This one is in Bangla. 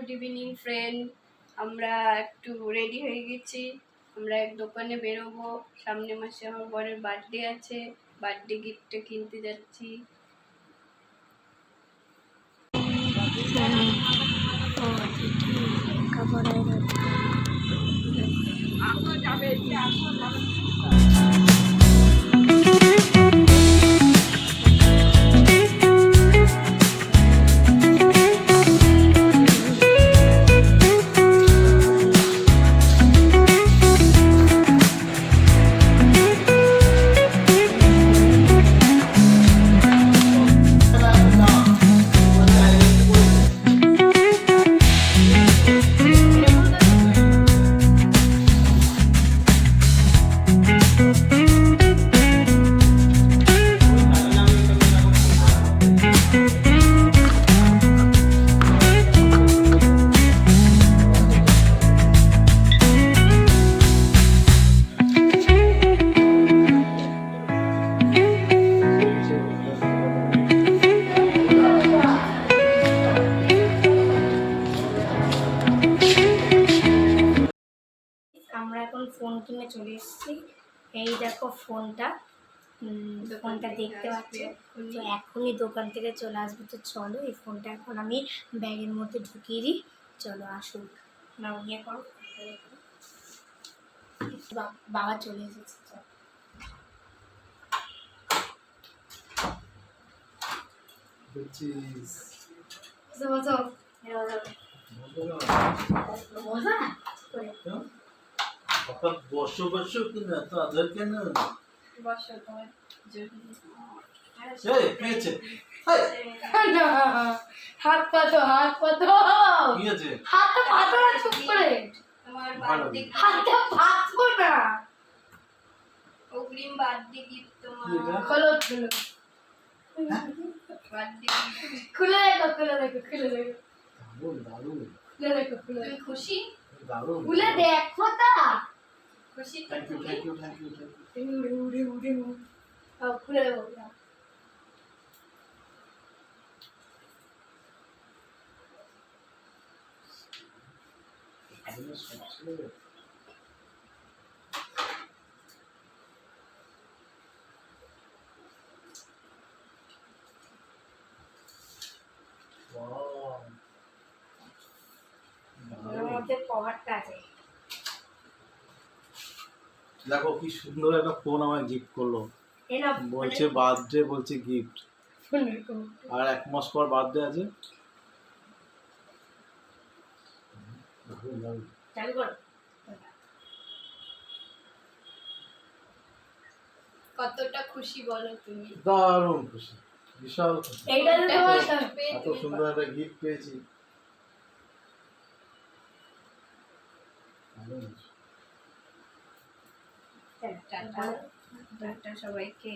Good evening friend. আমরা একটু রেডি হয়ে গেছি, আমরা এক দোকানে বেরোবো। সামনে মাসে আমার বরের বার্থডে আছে, বার্থডে গিফটটা কিনতে যাচ্ছি। আমরা এখন ফোন কিনে চলে এসেছি। এই দেখো ফোনটা দেখতে পাচ্ছি। তো এখনই দোকান থেকে চলে আসবে। তো চলো এই ফোনটা এখন আমি ব্যাগের মধ্যে ঢুকিয়ে দিই। চলো আসুক না, ইয়ে করো। বাবা চলে এসেছে। বসো বসো কিনা তাদের কেন বসো তোমার পেয়েছে হাত পাতো কি আছে হাতটা পাতো না, চুপ করে। তোমার বার্থডে হাতটা পাতবো না। অগ্রিম বার্থডে গিফট তোমার। খোলো বার্থডে খুলে দেখো দারুণ খুলে দেখো। তুমি খুশি? দারুণ খুলে দেখো তা খুশি। থ্যাংক ইউ খুলে দেবো। দেখো কি সুন্দর একটা ফোন আমায় গিফট করলো। বলছে বার্থডে, বলছে গিফট। আর 1 মাস পর বার্থডে আছে। কতটা খুশি বলো তুমি? দারুণ খুশি, বিশাল খুশি। এত সুন্দর একটা গিফট পেয়েছি। টাটা সবাইকে।